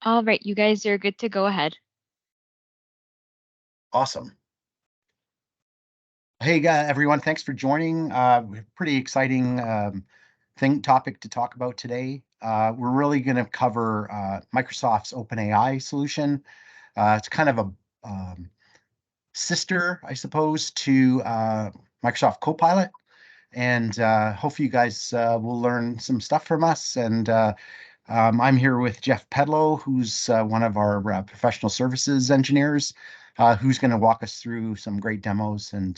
All right, you guys are good to go ahead. Awesome. Hey, everyone, thanks for joining. We have a pretty exciting topic to talk about today. We're really going to cover Microsoft's Open AI solution. It's kind of a sister, I suppose, to Microsoft Copilot. And hopefully you guys will learn some stuff from us. And I'm here with Jeff Pedlow, who's one of our professional services engineers, who's going to walk us through some great demos and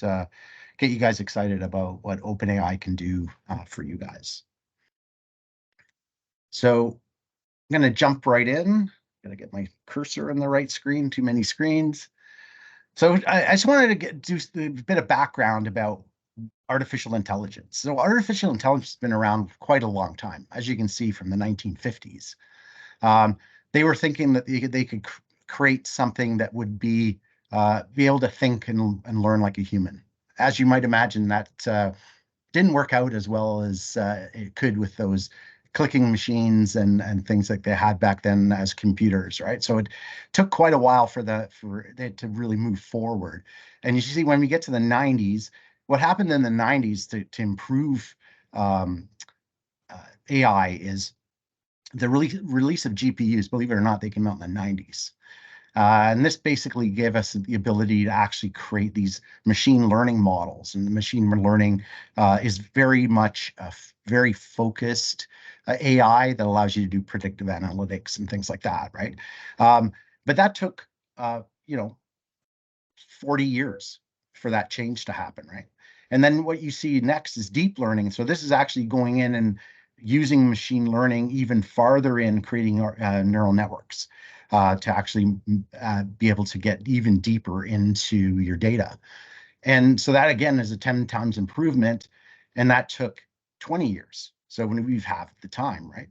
get you guys excited about what OpenAI can do for you guys. So I'm going to jump right in. Got to get my cursor on the right screen, too many screens. So I just wanted to do a bit of background about artificial intelligence. So artificial intelligence has been around quite a long time, as you can see from the 1950s. They were thinking that they could create something that would be able to think and learn like a human. As you might imagine, that didn't work out as well as it could with those clicking machines and things like they had back then as computers, right? So it took quite a while for it to really move forward. And you see, when we get to the 90s, what happened in the 90s to improve AI is the release of GPUs. Believe it or not, they came out in the 90s. And this basically gave us the ability to actually create these machine learning models. And the machine learning is very much a very focused AI that allows you to do predictive analytics and things like that, right? But that took, 40 years for that change to happen, right? And then what you see next is deep learning. So this is actually going in and using machine learning even farther in creating neural networks to actually be able to get even deeper into your data. And so that, again, is a 10 times improvement. And that took 20 years. So when we've had the time, right?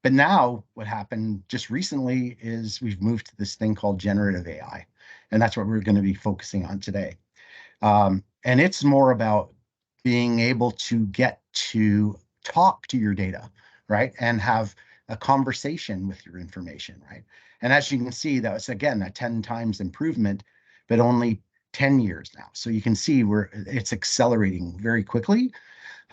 But now what happened just recently is we've moved to this thing called generative AI. And that's what we're going to be focusing on today. And it's more about being able to get to talk to your data, right? And have a conversation with your information, right? And as you can see, that was, again, a 10 times improvement, but only 10 years now. So you can see where it's accelerating very quickly.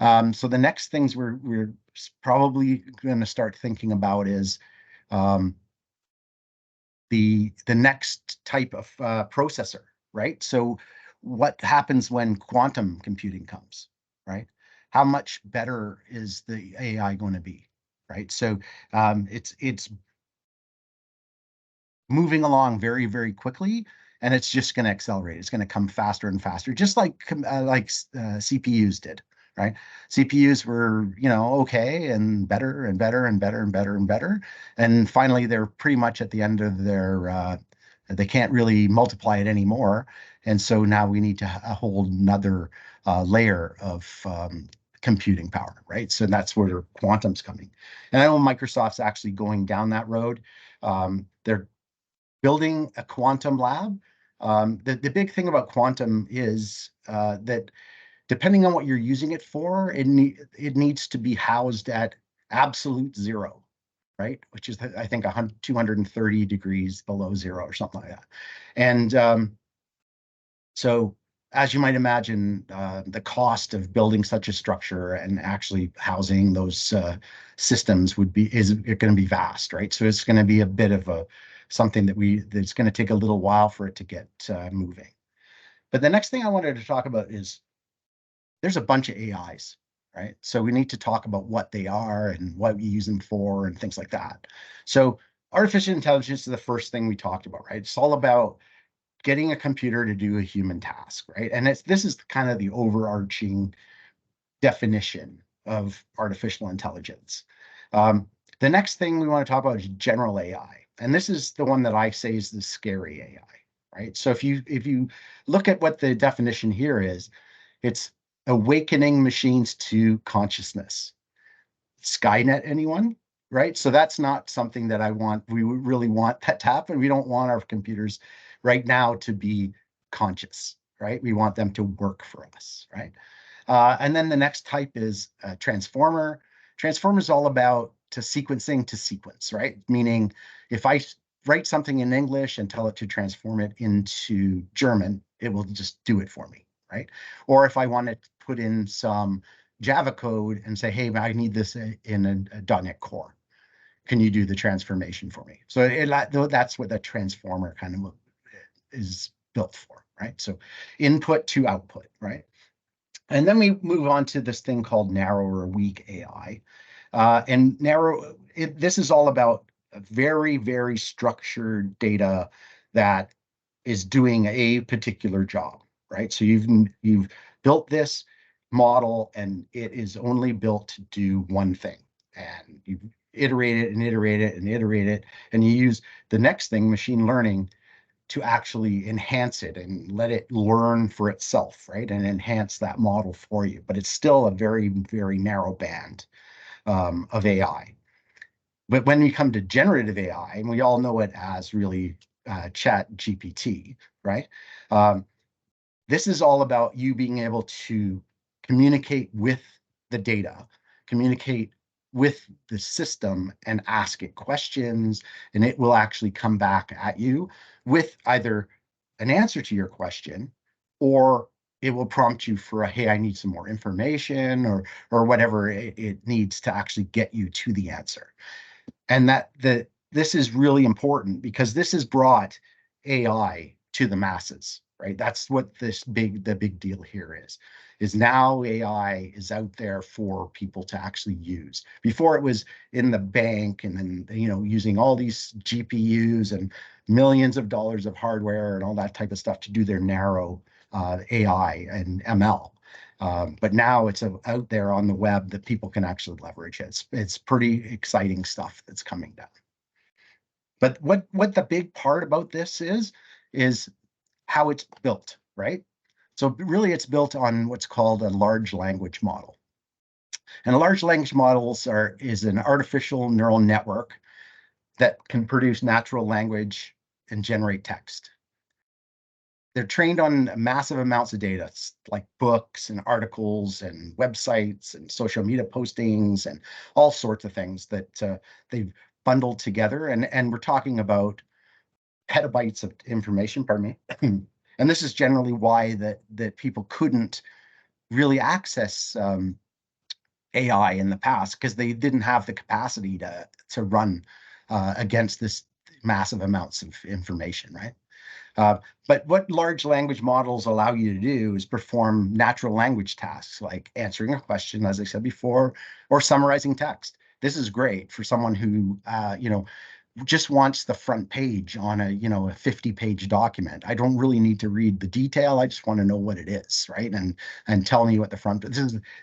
So the next things we're probably going to start thinking about is the next type of processor, right? So what happens when quantum computing comes, right? How much better is the AI going to be, right? So it's moving along very, very quickly, and it's just going to accelerate. It's going to come faster and faster, just like CPUs did, right? CPUs were, okay, and better and better and better and better and better, and finally they're pretty much at the end of their. They can't really multiply it anymore, and so now we need to hold another layer of computing power, right? So that's where quantum's coming, and I know Microsoft's actually going down that road. They're building a quantum lab. The big thing about quantum is that depending on what you're using it for, it needs to be housed at absolute zero, right? Which is, I think, 230 degrees below zero or something like that. And so, as you might imagine, the cost of building such a structure and actually housing those systems is going to be vast, right? So it's going to be a bit of something that's going to take a little while for it to get moving. But the next thing I wanted to talk about is there's a bunch of AIs, right? So we need to talk about what they are and what we use them for and things like that. So artificial intelligence is the first thing we talked about, right? It's all about getting a computer to do a human task, right? And this is kind of the overarching definition of artificial intelligence. The next thing we want to talk about is general AI. And this is the one that I say is the scary AI, right? So if you look at what the definition here is, it's awakening machines to consciousness. Skynet, anyone? Right? So that's not something that we really want that to happen. We don't want our computers right now to be conscious, right? We want them to work for us, right? And then the next type is transformer. Transformer is all about sequencing to sequence, right? Meaning if I write something in English and tell it to transform it into German, it will just do it for me, right? Or if I want to put in some Java code and say, hey, I need this in a .NET Core. Can you do the transformation for me? So that's what the transformer kind of is built for, right? So input to output, right? And then we move on to this thing called narrow or weak AI. And this is all about very, very structured data that is doing a particular job, right? So you've built this model and it is only built to do one thing. And you iterate it and iterate it and iterate it. And you use the next thing, machine learning, to actually enhance it and let it learn for itself, right? And enhance that model for you. But it's still a very, very narrow band of AI. But when we come to generative AI, and we all know it as really Chat GPT, right? Um, this is all about you being able to communicate with the data, communicate with the system and ask it questions, and it will actually come back at you with either an answer to your question, or it will prompt you for a, hey, I need some more information, or whatever it needs to actually get you to the answer. And this is really important because this has brought AI to the masses, right? That's what the big deal here is now AI is out there for people to actually use. Before it was in the bank and then, using all these GPUs and millions of dollars of hardware and all that type of stuff to do their narrow AI and ML. But now it's out there on the web that people can actually leverage. It's pretty exciting stuff that's coming down. But what the big part about this is how it's built, right? So really, it's built on what's called a large language model. And a large language models is an artificial neural network that can produce natural language and generate text. They're trained on massive amounts of data, like books and articles and websites and social media postings and all sorts of things that they've bundled together. And we're talking about petabytes of information, pardon me. And this is generally why that people couldn't really access AI in the past, because they didn't have the capacity to run against this massive amounts of information, right? But what large language models allow you to do is perform natural language tasks like answering a question, as I said before, or summarizing text. This is great for someone who, just wants the front page on a 50-page document. I don't really need to read the detail. I just want to know what it is, right? And tell me what the front.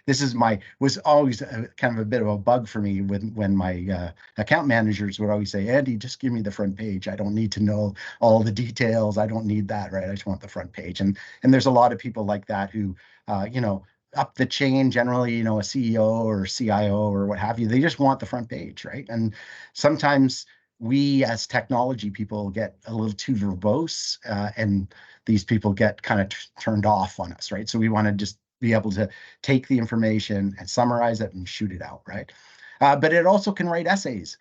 This is was always kind of a bit of a bug for me when my account managers would always say, Andy, just give me the front page. I don't need to know all the details. I don't need that, right? I just want the front page. And there's a lot of people like that who, up the chain, generally, a CEO or CIO or what have you, they just want the front page, right? And sometimes we as technology people get a little too verbose, and these people get kind of turned off on us, right? So we want to just be able to take the information and summarize it and shoot it out, right? But it also can write essays.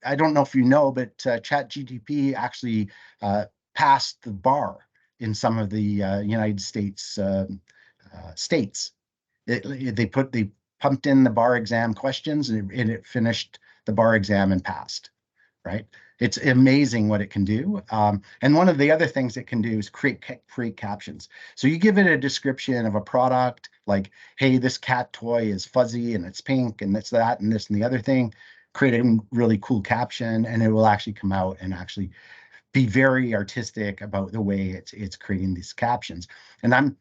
I don't know if you know, but ChatGPT actually passed the bar in some of the United States states. They pumped in the bar exam questions, and it finished the bar exam and passed, right? It's amazing what it can do. And one of the other things it can do is create captions. So you give it a description of a product, like, hey, this cat toy is fuzzy and it's pink and it's that and this and the other thing, create a really cool caption, and it will actually come out and actually be very artistic about the way it's creating these captions. And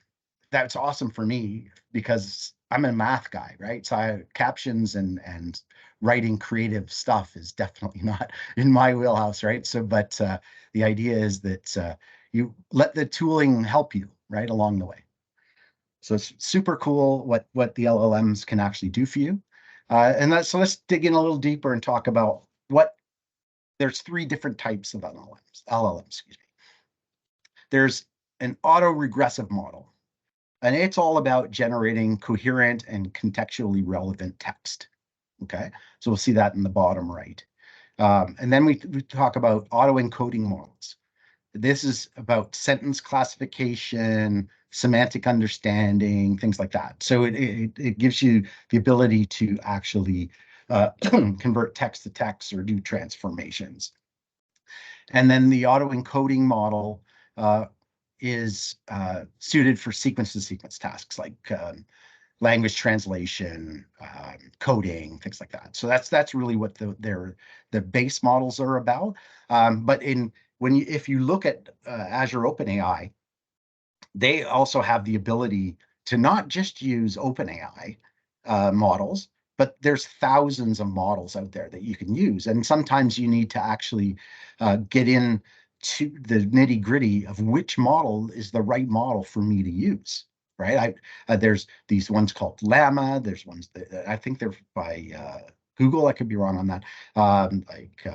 that's awesome for me because I'm a math guy, right? So captions and writing creative stuff is definitely not in my wheelhouse, right? So, but the idea is that you let the tooling help you right along the way. So it's super cool what the LLMs can actually do for you. So let's dig in a little deeper and talk about there's three different types of LLMs, excuse me. There's an auto-regressive model. And it's all about generating coherent and contextually relevant text. Okay, so we'll see that in the bottom right. And then we talk about auto-encoding models. This is about sentence classification, semantic understanding, things like that. So it gives you the ability to actually convert text to text or do transformations. And then the auto-encoding model is suited for sequence-to-sequence tasks like language translation, coding, things like that. So that's really what the base models are about. But if you look at Azure Open AI, they also have the ability to not just use OpenAI models, but there's thousands of models out there that you can use. And sometimes you need to actually get in to the nitty gritty of which model is the right model for me to use. Right. There's these ones called Llama. There's ones that I think they're by Google. I could be wrong on that. Like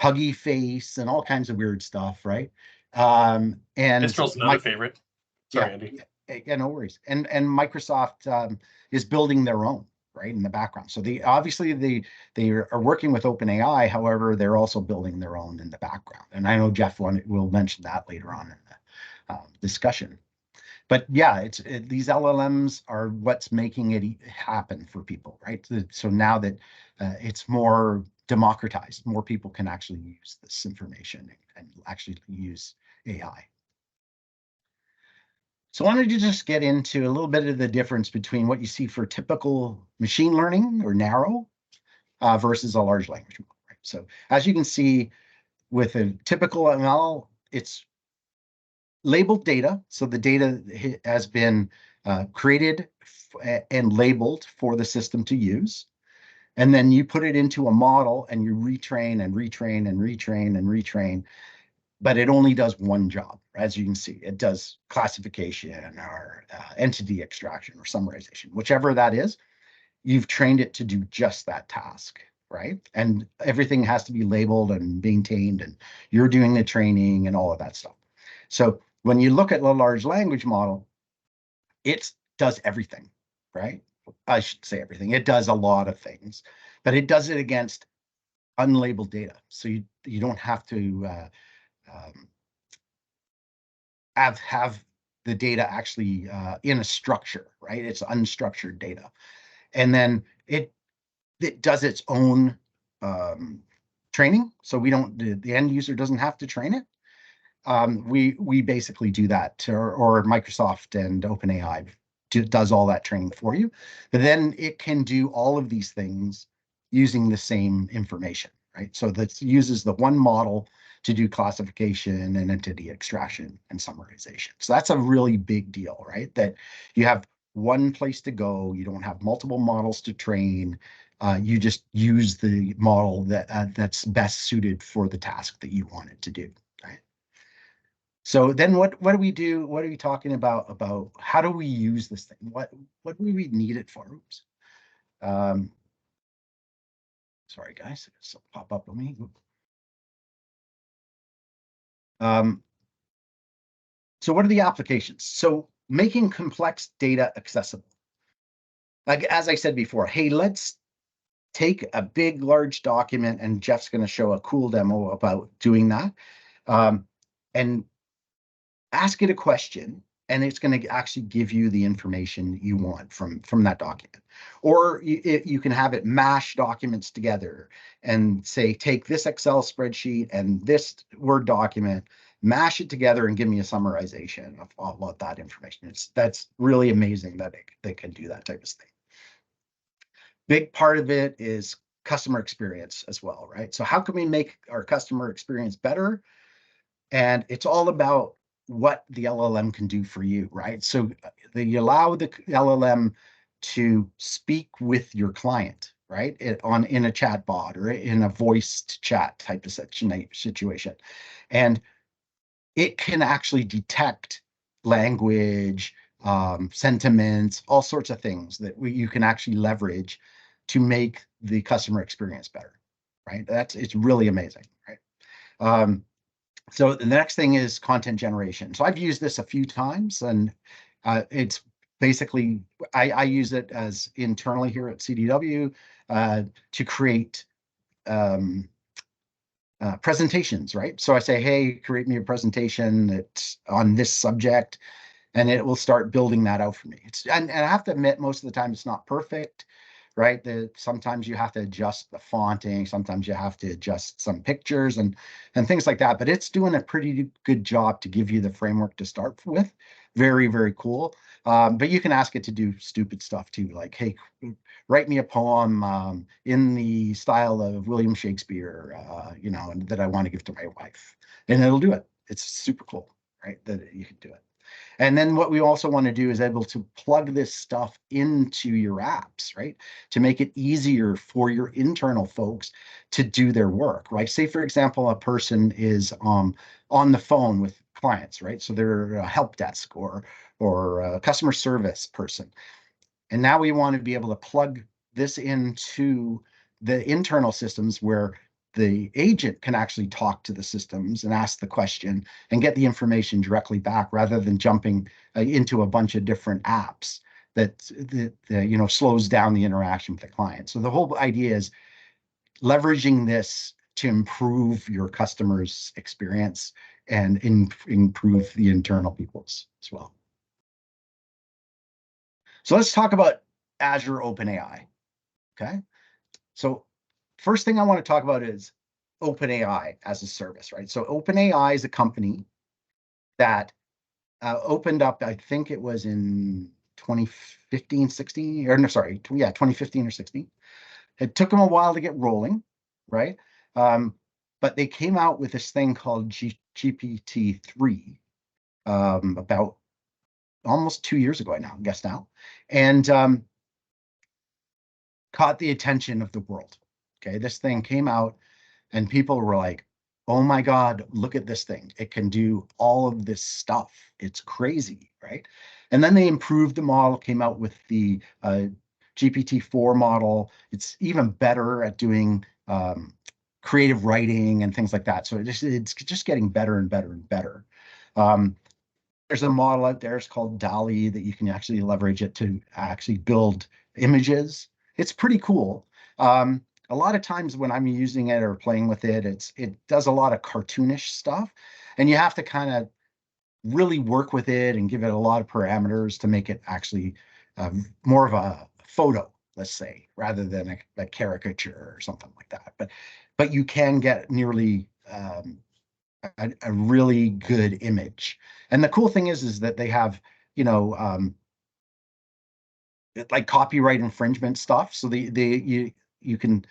Huggy Face and all kinds of weird stuff. Right. And Mistral's another favorite. Sorry, yeah, Andy. yeah, no worries. And Microsoft is building their own, right, in the background. So obviously they are working with OpenAI. However, they're also building their own in the background. And I know Jeff will mention that later on in the discussion. But yeah, these LLMs are what's making it happen for people, right? So now that it's more democratized, more people can actually use this information and actually use AI. So I wanted to just get into a little bit of the difference between what you see for typical machine learning or narrow versus a large language model. Right? So as you can see with a typical ML, it's labeled data. So the data has been created and labeled for the system to use. And then you put it into a model and you retrain and retrain and retrain and retrain, but it only does one job. As you can see, it does classification or entity extraction or summarization, whichever that is. You've trained it to do just that task, right? And everything has to be labeled and maintained, and you're doing the training and all of that stuff. So when you look at a large language model, it does everything, right? I should say everything. It does a lot of things, but it does it against unlabeled data. So you don't have to um, have the data actually in a structure, right? It's unstructured data, and then it does its own training. So we don't the end user doesn't have to train it. We basically do that, or Microsoft and OpenAI does all that training for you. But then it can do all of these things using the same information, right? So that uses the one model to do classification and entity extraction and summarization. So that's a really big deal, right? That you have one place to go. You don't have multiple models to train. You just use the model that's best suited for the task that you want it to do, right? So then what do we do? What are we talking about how do we use this thing? What do we need it for? Oops. Um, sorry, guys, it'll pop up on me. Um, so what are the applications? So making complex data accessible. Like, as I said before, hey, let's take a big, large document, and Jeff's going to show a cool demo about doing that. And ask it a question, and it's going to actually give you the information you want from that document. Or you can have it mash documents together and say, take this Excel spreadsheet and this Word document, mash it together and give me a summarization of all of that information. That's really amazing that they can do that type of thing. Big part of it is customer experience as well, right? So how can we make our customer experience better? And it's all about what the LLM can do for you, right? So you allow the LLM to speak with your client, right? In a chat bot or in a voice chat type of situation. And it can actually detect language, sentiments, all sorts of things that you can actually leverage to make the customer experience better, right? It's really amazing, right? So the next thing is content generation. So I've used this a few times, and it's basically, I use it as internally here at CDW to create presentations, right? So I say, hey, create me a presentation that's on this subject, and it will start building that out for me. And I have to admit, most of the time it's not perfect, right? Sometimes you have to adjust the fonting, sometimes you have to adjust some pictures and things like that. But it's doing a pretty good job to give you the framework to start with. Very, very cool. But you can ask it to do stupid stuff too, like, hey, write me a poem in the style of William Shakespeare, and that I want to give to my wife, and it'll do it. It's super cool, right? That you can do it. And then what we also want to do is able to plug this stuff into your apps, right? To make it easier for your internal folks to do their work, right? Say, for example, a person is on the phone with clients, right? So they're a help desk or a customer service person. And now we want to be able to plug this into the internal systems where the agent can actually talk to the systems and ask the question and get the information directly back rather than jumping into a bunch of different apps that slows down the interaction with the client. So the whole idea is leveraging this to improve your customers' experience and improve the internal people's as well. So let's talk about Azure Open AI. Okay. So first thing I want to talk about is OpenAI as a service, right? So OpenAI is a company that opened up, I think it was in 2015, 16, or no, sorry, 2015 or 16. It took them a while to get rolling, right? But they came out with this thing called GPT-3 about almost 2 years ago now, I guess now, and caught the attention of the world. Okay, this thing came out and people were like, oh my God, look at this thing. It can do all of this stuff. It's crazy, right? And then they improved the model, came out with the GPT-4 model. It's even better at doing creative writing and things like that. So it's just getting better and better and better. There's a model out there, it's called DALL-E, that you can actually leverage it to actually build images. It's pretty cool. A lot of times when I'm using it or playing with it, it does a lot of cartoonish stuff, and you have to kind of really work with it and give it a lot of parameters to make it actually more of a photo, let's say, rather than a caricature or something like that. But you can get nearly a really good image. And the cool thing is that they have, like copyright infringement stuff. So you can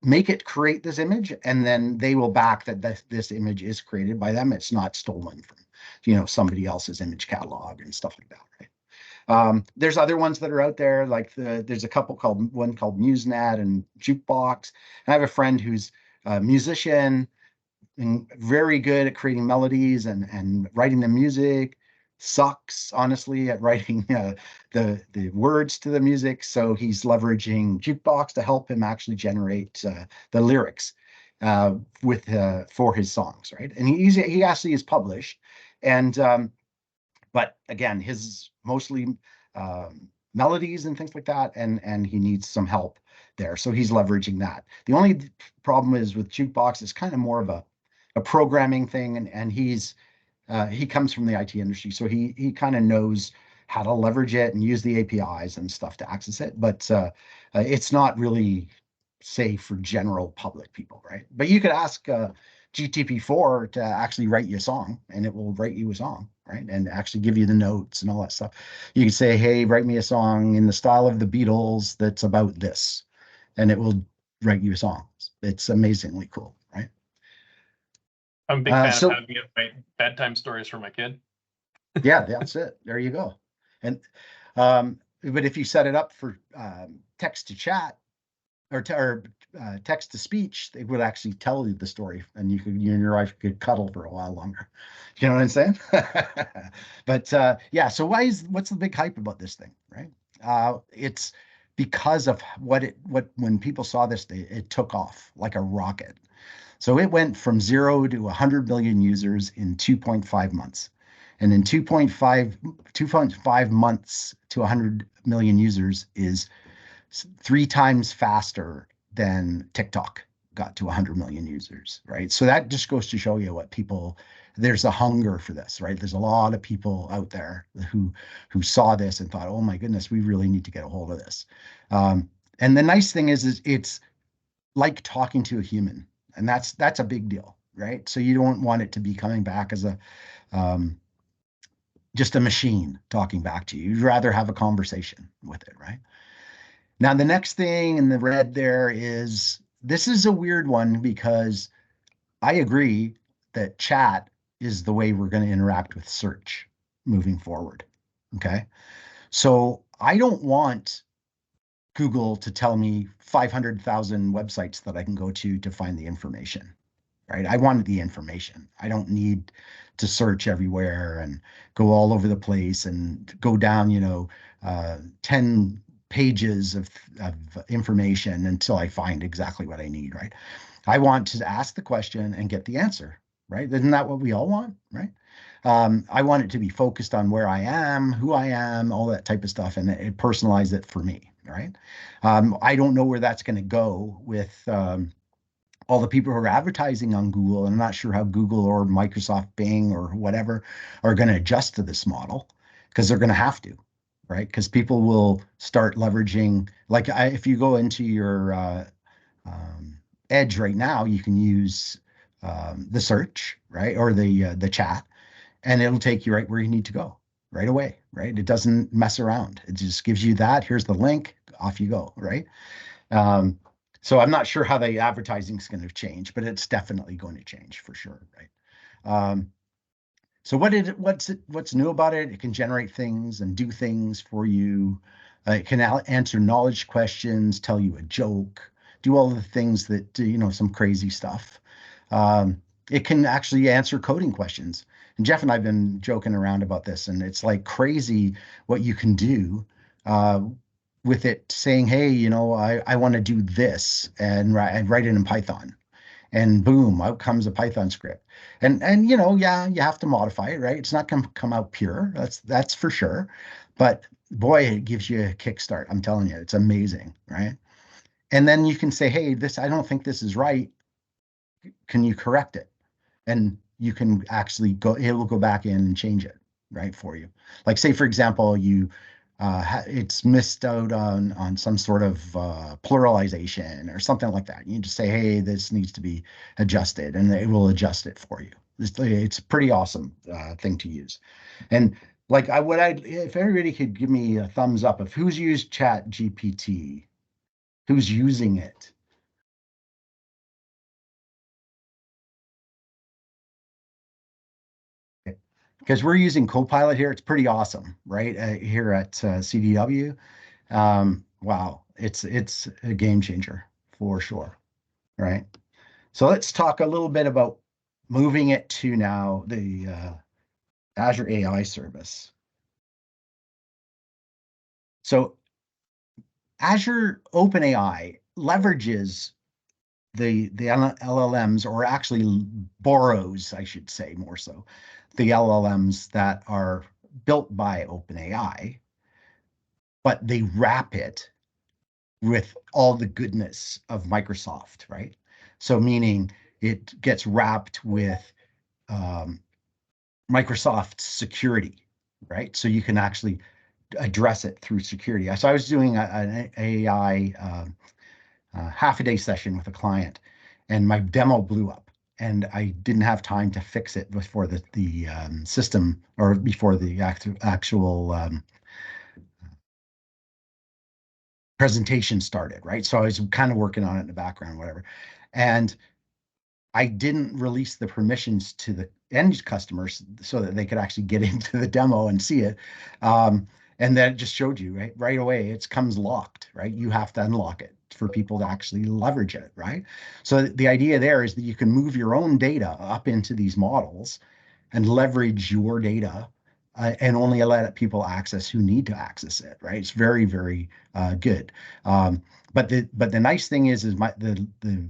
make it create this image, and then they will back that this image is created by them. It's not stolen from, somebody else's image catalog and stuff like that, right? There's other ones that are out there, like there's a couple one called MuseNet and Jukebox. And I have a friend who's a musician and very good at creating melodies and writing the music. Sucks, honestly, at writing the words to the music. So he's leveraging Jukebox to help him actually generate the lyrics for his songs, right? And he actually is published, and but again, his mostly melodies and things like that, and he needs some help there. So he's leveraging that. The only problem is with Jukebox is kind of more of a programming thing, and he comes from the IT industry, so he kind of knows how to leverage it and use the APIs and stuff to access it. But it's not really safe for general public people, right? But you could ask GTP4 to actually write you a song, and it will write you a song, right? And actually give you the notes and all that stuff. You can say, hey, write me a song in the style of the Beatles that's about this, and it will write you a song. It's amazingly cool, right? I'm a big fan of having it write bedtime stories for my kid. Yeah, that's it. There you go. And but if you set it up for text to chat or text to speech, it would actually tell you the story, and you and your wife could cuddle for a while longer. You know what I'm saying? But yeah. So what's the big hype about this thing, right? It's because of when people saw this, it took off like a rocket. So it went from 0 to 100 million users in 2.5 months. And in 2.5 months to 100 million users is 3 times faster than TikTok got to 100 million users, right? So that just goes to show you what people, there's a hunger for this, right? There's a lot of people out there who saw this and thought, oh my goodness, we really need to get a hold of this. And the nice thing is it's like talking to a human, and that's a big deal, right? So you don't want it to be coming back as a just a machine talking back to you. You'd rather have a conversation with it, right? Now, the next thing in the red there is, this is a weird one because I agree that chat is the way we're going to interact with search moving forward. Okay. So I don't want Google to tell me 500,000 websites that I can go to find the information, right? I wanted the information. I don't need to search everywhere and go all over the place and go down, 10 pages of information until I find exactly what I need, right? I want to ask the question and get the answer, right? Isn't that what we all want, right? I want it to be focused on where I am, who I am, all that type of stuff, and it personalize it for me, right? I don't know where that's going to go with all the people who are advertising on Google, and I'm not sure how Google or Microsoft Bing or whatever are going to adjust to this model, because they're going to have to, right? Because people will start leveraging, like if you go into your Edge right now, you can use the search, right, or the chat, and it'll take you right where you need to go right away, right? It doesn't mess around. It just gives you that. Here's the link, off you go, right? So I'm not sure how the advertising is going to change, but it's definitely going to change for sure, right? So what's new about it? It can generate things and do things for you. It can answer knowledge questions, tell you a joke, do all the things that, some crazy stuff. It can actually answer coding questions. And Jeff and I have been joking around about this, and it's like crazy what you can do with it saying, hey, I want to do this, and write it in Python. And boom, out comes a Python script. And yeah, you have to modify it, right? It's not going to come out pure. That's for sure. But boy, it gives you a kickstart. I'm telling you, it's amazing, right? And then you can say, hey, I don't think this is right. Can you correct it? And you can actually it will go back in and change it, right, for you. Like, say, for example, it's missed out on some sort of pluralization or something like that. You just say, hey, this needs to be adjusted, and it will adjust it for you. It's a pretty awesome thing to use. And like, if everybody could give me a thumbs up of who's used Chat GPT, who's using it. Because we're using Copilot here. It's pretty awesome, right? Here at CDW. Wow, it's a game changer for sure, right? So let's talk a little bit about moving it to now the Azure AI service. So Azure Open AI leverages the LLMs, or actually borrows, I should say, more so, the LLMs that are built by OpenAI, but they wrap it with all the goodness of Microsoft, right? So meaning it gets wrapped with Microsoft security, right? So you can actually address it through security. So I was doing an AI half a day session with a client, and my demo blew up, and I didn't have time to fix it before the system, or before the actual presentation started, right? So I was kind of working on it in the background, whatever. And I didn't release the permissions to the end customers so that they could actually get into the demo and see it. And then it just showed you, right away, it comes locked, right? You have to unlock it for people to actually leverage it, right? So the idea there is that you can move your own data up into these models and leverage your data, and only let people access who need to access it, right? It's very, very good. But the nice thing is the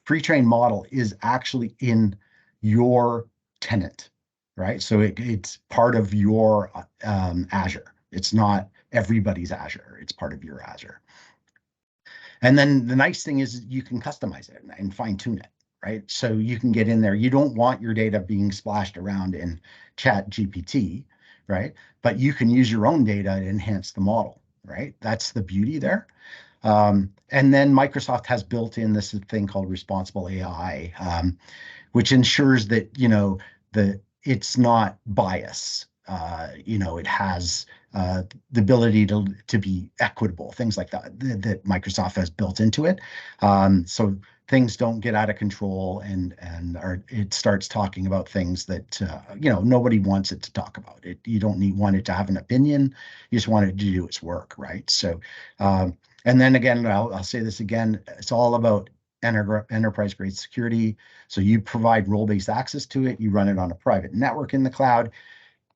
pre-trained model is actually in your tenant, right? So it's part of your Azure. It's not everybody's Azure. It's part of your Azure. And then the nice thing is you can customize it and fine tune it, right? So you can get in there. You don't want your data being splashed around in Chat GPT, right? But you can use your own data to enhance the model, right? That's the beauty there. And then Microsoft has built in this thing called responsible AI, which ensures that, it's not bias. It has the ability to be equitable, things like that Microsoft has built into it. So things don't get out of control and it starts talking about things that nobody wants it to talk about. You don't want it to have an opinion. You just want it to do its work, right? So, and then again, I'll say this again. It's all about enterprise grade security. So you provide role-based access to it. You run it on a private network in the cloud.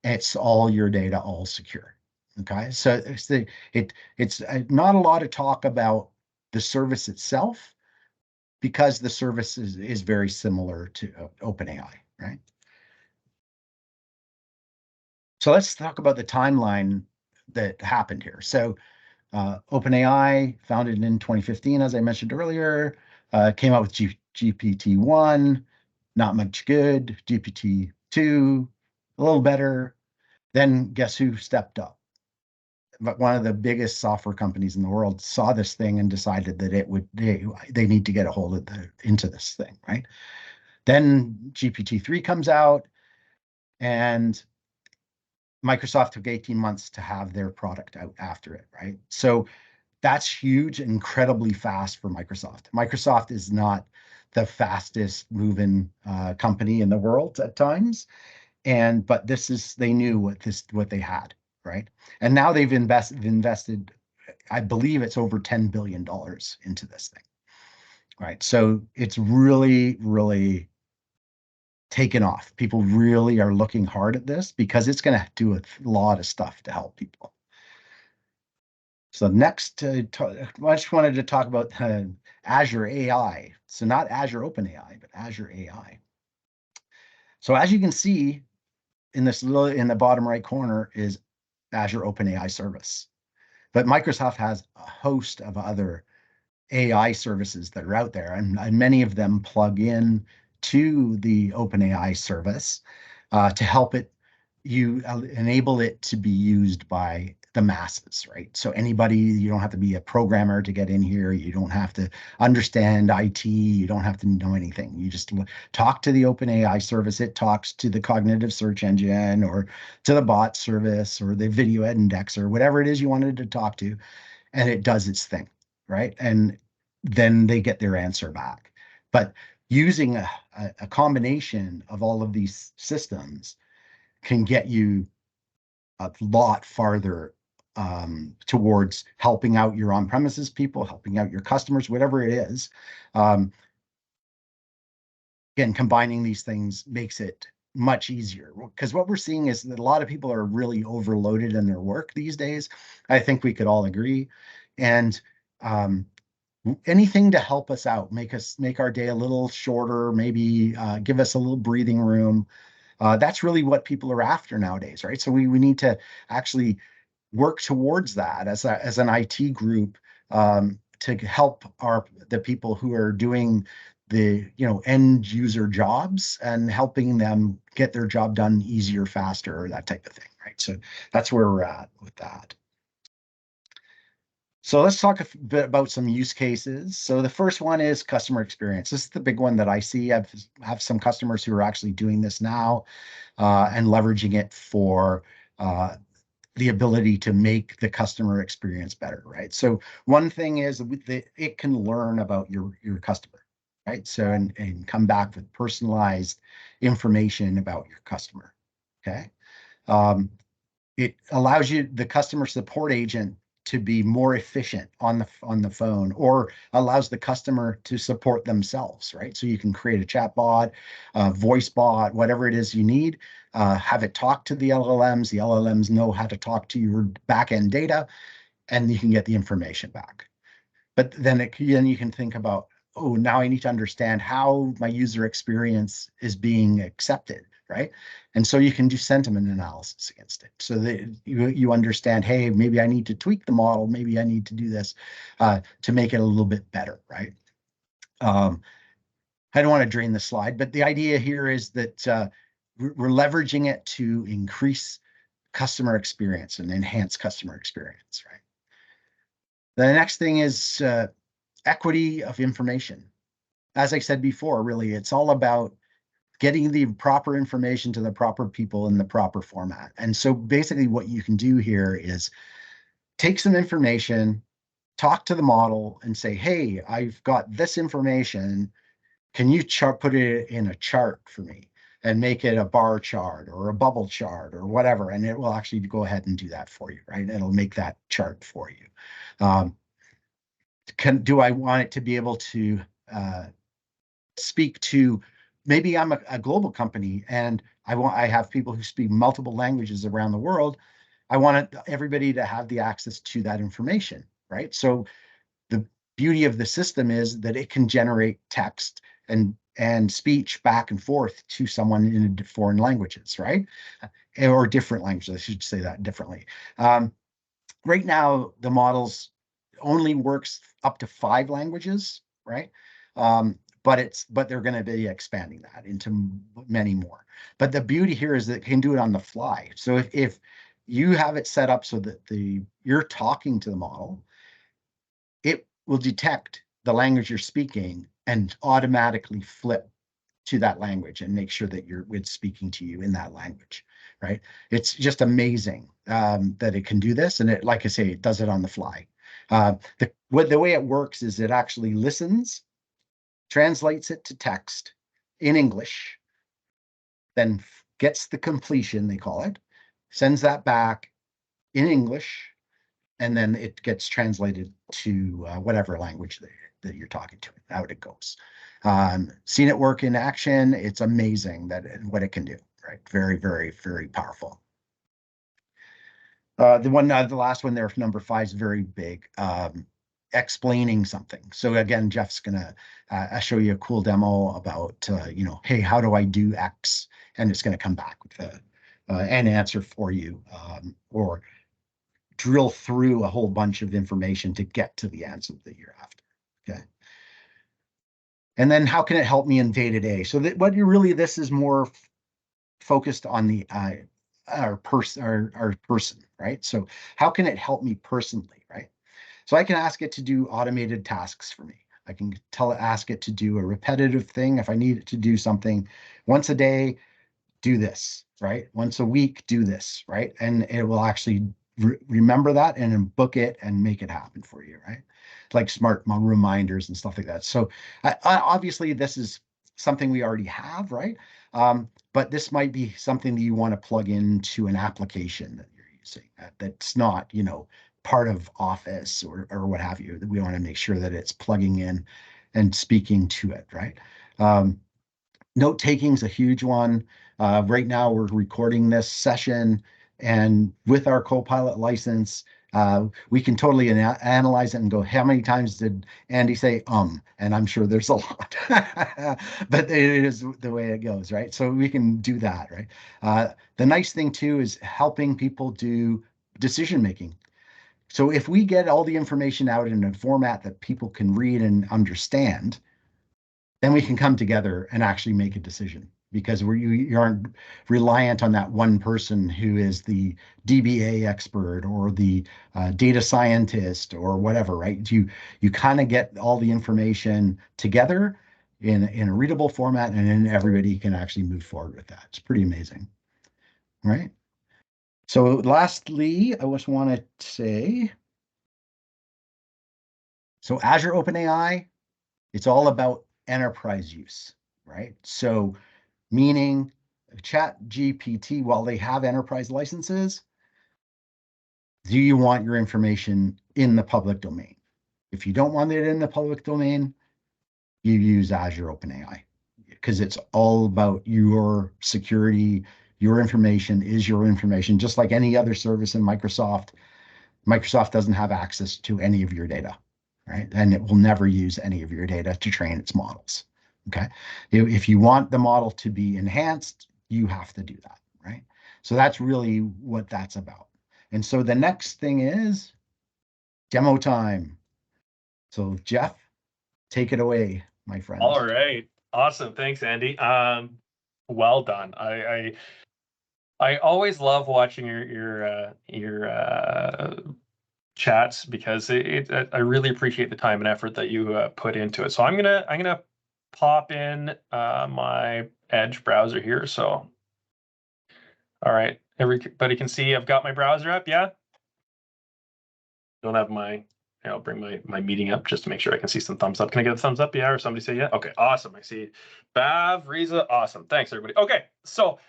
It's all your data, all secure. Okay, so it's not a lot of talk about the service itself because the service is very similar to OpenAI, right? So let's talk about the timeline that happened here. So OpenAI, founded in 2015, as I mentioned earlier, came out with GPT-1, not much good. GPT-2, a little better. Then guess who stepped up? But one of the biggest software companies in the world saw this thing and decided that they need to get a hold of into this thing, right? Then GPT-3 comes out, and Microsoft took 18 months to have their product out after it, right? So that's huge, incredibly fast for Microsoft. Microsoft is not the fastest moving company in the world at times, but they knew what they had, right? And now they've invested, I believe it's over $10 billion into this thing, right? So it's really, really taken off. People really are looking hard at this because it's going to do a lot of stuff to help people. So next, I just wanted to talk about Azure AI. So not Azure Open AI, but Azure AI. So as you can see in the bottom right corner is Azure Open AI service. But Microsoft has a host of other AI services that are out there, and many of them plug in to the OpenAI service to help enable it to be used by the masses, right? So anybody, you don't have to be a programmer to get in here. You don't have to understand IT. You don't have to know anything. You just talk to the OpenAI service. It talks to the cognitive search engine or to the bot service or the video index or whatever it is you wanted to talk to, and it does its thing, right? And then they get their answer back. But using a combination of all of these systems can get you a lot farther towards helping out your on-premises people, helping out your customers, whatever it is. Again, combining these things makes it much easier, because what we're seeing is that a lot of people are really overloaded in their work these days. I think we could all agree. And anything to help us out, make our day a little shorter, maybe give us a little breathing room. That's really what people are after nowadays, right? So we need to actually work towards that as an IT group, to help the people who are doing the end user jobs and helping them get their job done easier, faster, that type of thing, right? So that's where we're at with that. So let's talk a bit about some use cases. So the first one is customer experience. This is the big one that I see. I have some customers who are actually doing this now and leveraging it for the ability to make the customer experience better, right? So one thing is it can learn about your customer, right? So and come back with personalized information about your customer, okay? It allows the customer support agent to be more efficient on the phone, or allows the customer to support themselves, right? So you can create a chat bot, a voice bot, whatever it is you need, have it talk to the LLMs. The LLMs know how to talk to your backend data, and you can get the information back. But then you can think about, oh, now I need to understand how my user experience is being accepted, right? And so you can do sentiment analysis against it, so that you understand, hey, maybe I need to tweak the model, maybe I need to do this to make it a little bit better, right? I don't want to drain the slide, but the idea here is that we're leveraging it to increase customer experience and enhance customer experience, right? The next thing is equity of information. As I said before, really, it's all about getting the proper information to the proper people in the proper format. And so basically what you can do here is take some information, talk to the model and say, hey, I've got this information. Can you put it in a chart for me and make it a bar chart or a bubble chart or whatever? And it will actually go ahead and do that for you, right? It'll make that chart for you. Do I want it to be able to speak to, maybe I'm a global company and I have people who speak multiple languages around the world. I want everybody to have the access to that information, right? So the beauty of the system is that it can generate text and speech back and forth to someone in foreign languages, right? Or different languages, I should say that differently. Right now, the models only works up to 5 languages, right? But they're going to be expanding that into many more. But the beauty here is that it can do it on the fly. So if you have it set up so that you're talking to the model, it will detect the language you're speaking and automatically flip to that language and make sure that it's speaking to you in that language, right? It's just amazing that it can do this. And it, like I say, it does it on the fly. The way it works is it actually listens, translates it to text in English, then gets the completion, they call it, sends that back in English, and then it gets translated to whatever language that you're talking to, out it goes. Seen it work in action. It's amazing what it can do, right? Very, very, very powerful. The last one there, number 5, is very big. Explaining something. So again, Jeff's gonna show you a cool demo about, hey, how do I do X? And it's gonna come back with an answer for you, or drill through a whole bunch of information to get to the answer that you're after. Okay. And then how can it help me in day-to-day? So this is more focused on the our person, right? So how can it help me personally, right? So I can ask it to do automated tasks for me. I can ask it to do a repetitive thing. If I need it to do something once a day, do this, right? Once a week, do this, right? And it will actually remember that and then book it and make it happen for you, right? Like smart reminders and stuff like that. So obviously this is something we already have, right? But this might be something that you want to plug into an application that you're using that's not, part of Office or what have you. We want to make sure that it's plugging in and speaking to it, right? Note taking is a huge one. Right now, we're recording this session, and with our Copilot license, we can totally analyze it and go, how many times did Andy say And I'm sure there's a lot, but it is the way it goes, right? So we can do that, right? The nice thing too is helping people do decision making. So if we get all the information out in a format that people can read and understand, then we can come together and actually make a decision, because you aren't reliant on that one person who is the DBA expert or the data scientist or whatever, right? You kind of get all the information together in a readable format, and then everybody can actually move forward with that. It's pretty amazing, right? So lastly, I just want to say, so Azure Open AI, it's all about enterprise use, right? So meaning ChatGPT, while they have enterprise licenses, do you want your information in the public domain? If you don't want it in the public domain, you use Azure OpenAI, because it's all about your security. Your information is your information, just like any other service in Microsoft. Microsoft doesn't have access to any of your data, right? And it will never use any of your data to train its models. Okay. If you want the model to be enhanced, you have to do that, right? So that's really what that's about. And so the next thing is demo time. So Jeff, take it away, my friend. All right. Awesome. Thanks, Andy. Well done. I always love watching your chats because I really appreciate the time and effort that you put into it. So I'm gonna pop in my Edge browser here. So all right, everybody can see I've got my browser up. Yeah. Don't have my. I'll bring my meeting up just to make sure I can see some thumbs up. Can I get a thumbs up? Yeah, or somebody say yeah. Okay, awesome. I see. Bav, Riza, awesome. Thanks everybody. Okay, so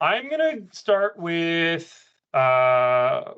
I'm gonna start with I'm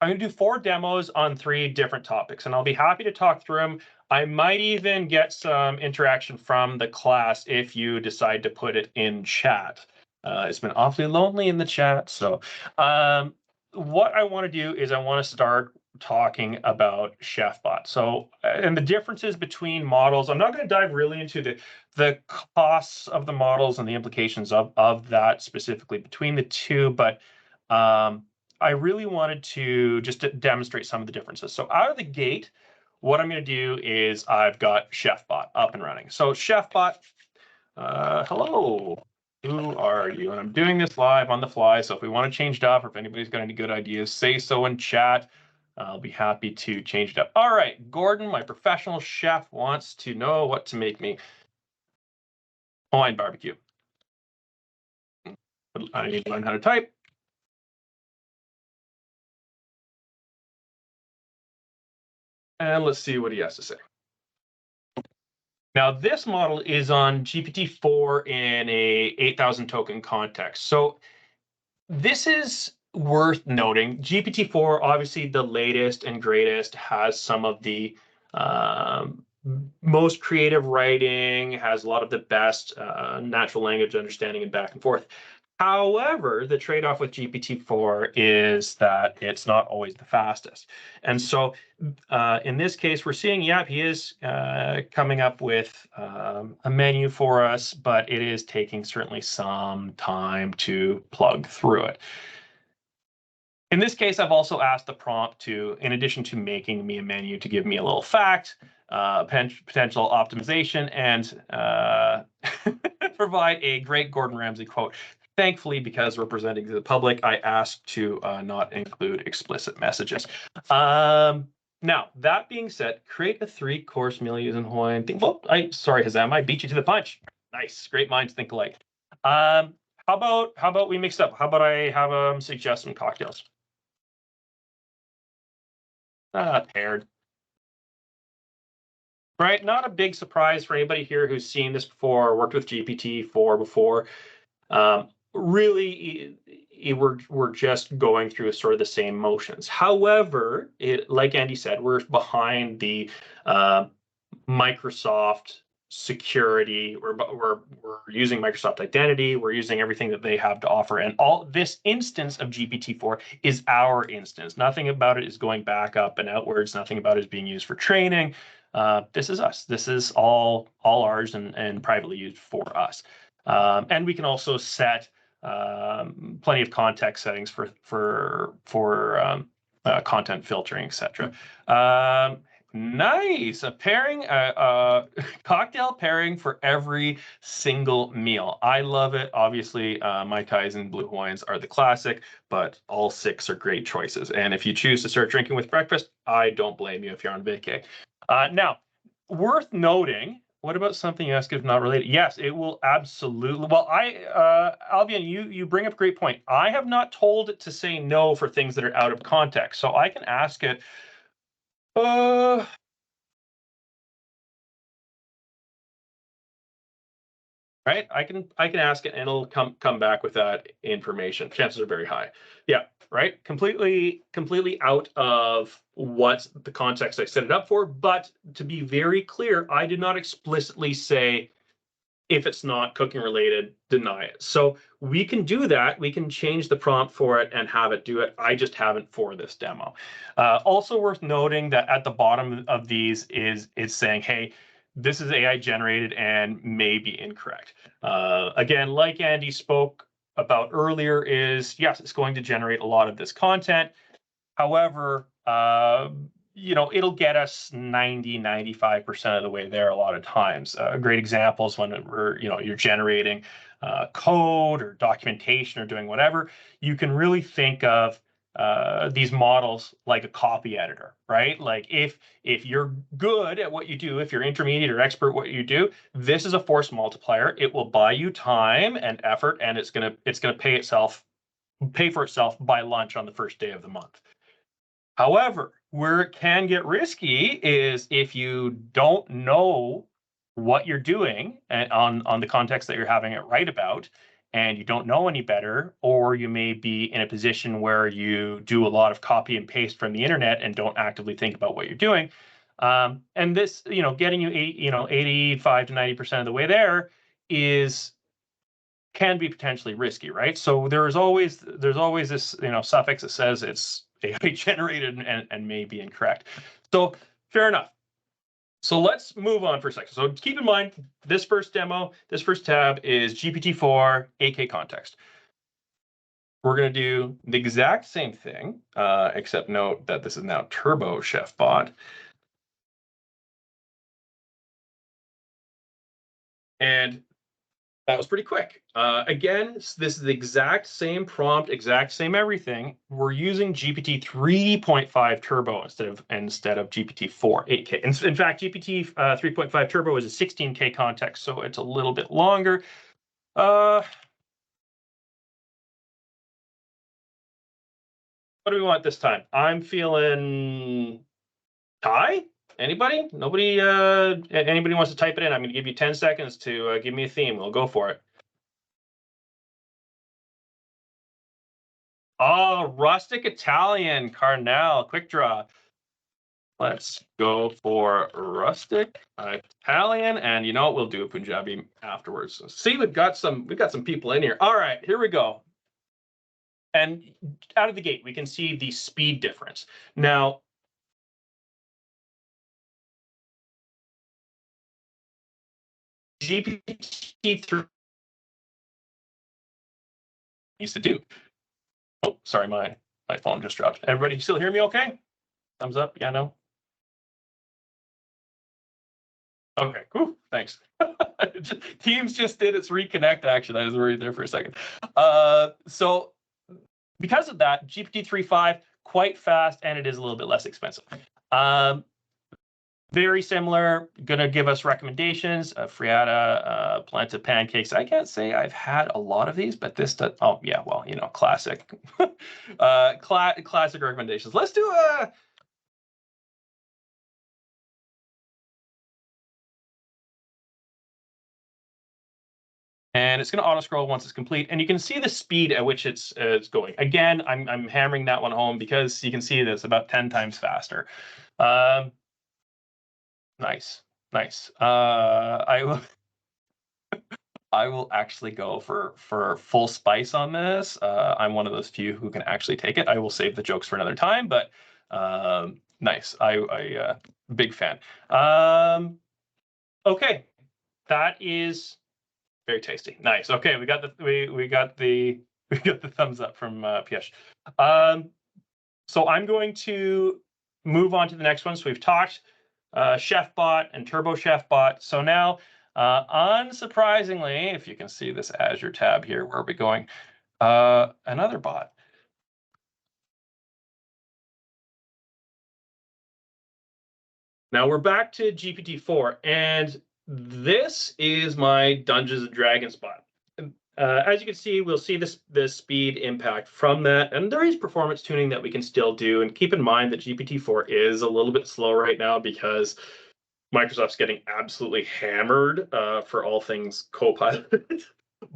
gonna do 4 demos on 3 different topics, and I'll be happy to talk through them. I might even get some interaction from the class if you decide to put it in chat. It's been awfully lonely in the chat, so what I want to do is I want to start talking about ChefBot. So, and the differences between models. I'm not going to dive really into the costs of the models and the implications of that specifically between the two, but I really wanted to just demonstrate some of the differences. So out of the gate, what I'm going to do is I've got ChefBot up and running. So ChefBot, hello, who are you? And I'm doing this live on the fly. So if we want to change it up, or if anybody's got any good ideas, say so in chat. I'll be happy to change it up. All right, Gordon, my professional chef, wants to know what to make me. Hawaiian barbecue. I need to learn how to type. And let's see what he has to say. Now, this model is on GPT-4 in a 8,000 token context. So this is worth noting. GPT-4, obviously the latest and greatest, has some of the most creative writing, has a lot of the best natural language understanding and back and forth. However, the trade-off with GPT-4 is that it's not always the fastest. And so in this case, we're seeing, yeah, he is coming up with a menu for us, but it is taking certainly some time to plug through it. In this case, I've also asked the prompt to, in addition to making me a menu, to give me a little fact, potential optimization, and provide a great Gordon Ramsay quote. Thankfully, because we're presenting to the public, I asked to not include explicit messages. Now, that being said, create a 3-course meal using Hawaiian. Sorry, Hazam, I beat you to the punch. Nice, great minds think alike. How about we mix up? How about I have suggest some cocktails? Paired. Right, not a big surprise for anybody here who's seen this before, worked with GPT-4 before. Really, we're just going through sort of the same motions. However, like Andy said, we're behind the Microsoft security. We're using Microsoft Identity. We're using everything that they have to offer, and all this instance of GPT-4 is our instance. Nothing about it is going back up and outwards. Nothing about it is being used for training. This is us. This is all ours and privately used for us. And we can also set plenty of context settings for content filtering, etc. Nice, a pairing, cocktail pairing for every single meal. I love it. Obviously, Mai Tais and Blue Hawaiians are the classic, but all 6 are great choices. And if you choose to start drinking with breakfast, I don't blame you if you're on vacay. Now, worth noting, what about something you ask if not related? Yes, it will absolutely. Well, Albion, you bring up a great point. I have not told it to say no for things that are out of context. So I can ask it, right? I can ask it and it'll come back with that information. Chances are very high. Yeah, right? Completely out of what the context I set it up for. But to be very clear, I did not explicitly say, if it's not cooking related, deny it. So we can do that. We can change the prompt for it and have it do it. I just haven't for this demo. Also worth noting that at the bottom of these it's saying, hey, this is AI generated and may be incorrect. Again, like Andy spoke about earlier is, yes, it's going to generate a lot of this content. However, it'll get us 95% of the way there a lot of times. A great example is when you're generating code or documentation or doing whatever. You can really think of these models like a copy editor, right? Like if you're good at what you do, if you're intermediate or expert at what you do, this is a force multiplier. It will buy you time and effort, and it's gonna pay for itself by lunch on the first day of the month. However, where it can get risky is if you don't know what you're doing and on the context that you're having it write about, and you don't know any better, or you may be in a position where you do a lot of copy and paste from the internet and don't actively think about what you're doing. And this, getting you 85 to 90% of the way there can be potentially risky, right? So there's always this suffix that says it's AI generated and may be incorrect. So fair enough. So let's move on for a second. So keep in mind, this first tab is GPT-4 8K context. We're going to do the exact same thing, except note that this is now Turbo Chef Bot. And that was pretty quick. Again, this is the exact same prompt, exact same everything. We're using GPT 3.5 Turbo instead of GPT-4 8K. In fact, GPT 3.5 Turbo is a 16K context, so it's a little bit longer. What do we want this time? I'm feeling tie. Anybody? Nobody? Anybody wants to type it in? I'm going to give you 10 seconds to give me a theme. We'll go for it. Oh, rustic Italian, Carnell, quick draw. Let's go for rustic Italian, and you know what? We'll do a Punjabi afterwards. So see, we've got some people in here. All right, here we go. And out of the gate, we can see the speed difference. Now, GPT-3 needs to do. Oh, sorry, my phone just dropped. Everybody still hear me okay? Thumbs up, yeah, no? Okay, cool, thanks. Teams just did its reconnect action. I was worried there for a second. So because of that, GPT 3.5, quite fast, and it is a little bit less expensive. Very similar, gonna give us recommendations, frittata, polenta pancakes. I can't say I've had a lot of these, but this does, oh yeah, well, classic. Classic recommendations. Let's do a, and it's going to auto scroll once it's complete, and you can see the speed at which it's going. Again, I'm hammering that one home because you can see that it's about 10 times faster. Nice. I will actually go for full spice on this. I'm one of those few who can actually take it. I will save the jokes for another time, but nice. I big fan. Okay, that is very tasty. Nice. Okay, we got the thumbs up from Piesh. So I'm going to move on to the next one. So we've talked ChefBot and Turbo ChefBot. So now, unsurprisingly, if you can see this Azure tab here, where are we going? Another bot. Now we're back to GPT-4, and this is my Dungeons and Dragons bot. As you can see, we'll see this speed impact from that, and there is performance tuning that we can still do. And keep in mind that GPT-4 is a little bit slow right now because Microsoft's getting absolutely hammered for all things Copilot.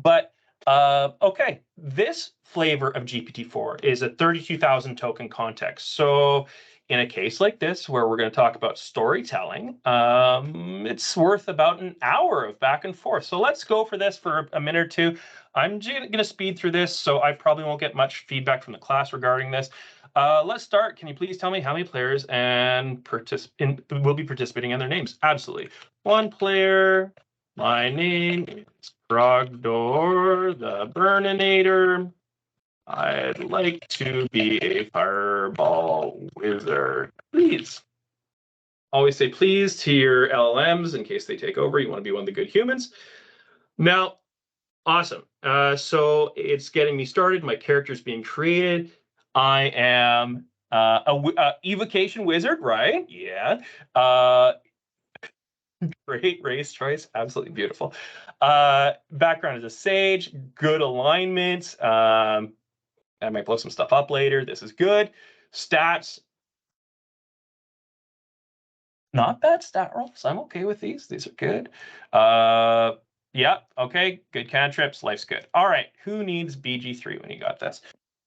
But okay, this flavor of GPT-4 is a 32,000 token context. So in a case like this, where we're going to talk about storytelling, it's worth about an hour of back and forth. So let's go for this for a minute or two. I'm going to speed through this, so I probably won't get much feedback from the class regarding this. Let's start. Can you please tell me how many players and will be participating and their names? Absolutely. 1 player, My name is Grogdor the Burninator. I'd like to be a fireball wizard. Please. Always say please to your LLMs in case they take over. You want to be one of the good humans. Now, awesome. So it's getting me started. My character's being created. I am a evocation wizard, right? Yeah. Great race choice. Absolutely beautiful. Background is a sage. Good alignment. I might blow some stuff up later. This is good. Stats. Not bad stat rolls. I'm okay with these. These are good. Yeah, okay. Good cantrips. Life's good. All right. Who needs BG3 when you got this?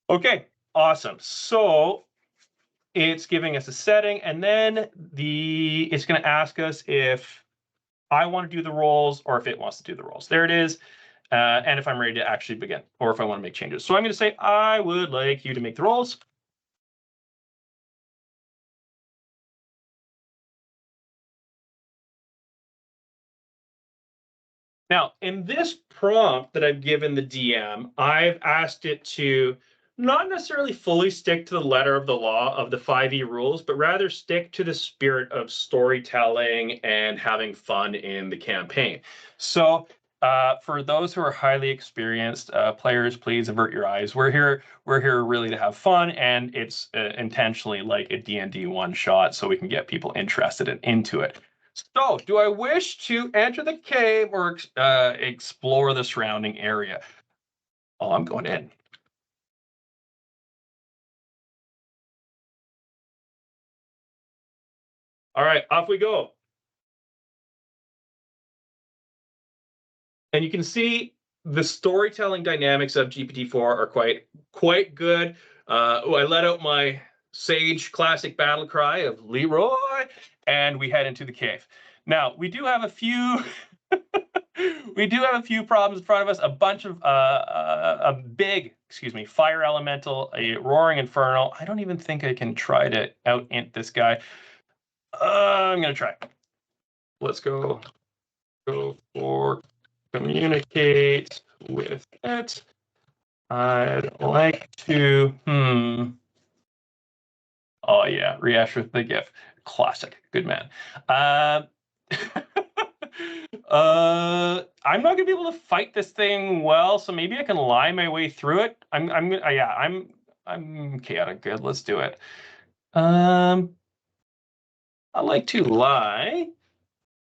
Okay, awesome. So it's giving us a setting, and then it's going to ask us if I want to do the rolls or if it wants to do the rolls. There it is. And if I'm ready to actually begin, or if I want to make changes. So I'm going to say, I would like you to make the rolls. Now, in this prompt that I've given the DM, I've asked it to not necessarily fully stick to the letter of the law of the 5e rules, but rather stick to the spirit of storytelling and having fun in the campaign. So for those who are highly experienced players, please avert your eyes. We're here really to have fun, and it's intentionally like a D&D one-shot so we can get people interested and into it. So, do I wish to enter the cave or explore the surrounding area? Oh, I'm going in. All right, off we go. And you can see the storytelling dynamics of GPT-4 are quite good. I let out my sage classic battle cry of Leroy, and we head into the cave. Now, we do have a few problems in front of us. A bunch of a big, fire elemental, a roaring infernal. I don't even think I can try to out-int this guy. I'm gonna try. Let's go for communicate with it. I'd like to. Oh yeah, react with the GIF. Classic. Good man. I'm not gonna be able to fight this thing well, so maybe I can lie my way through it. I'm chaotic good. Let's do it. I like to lie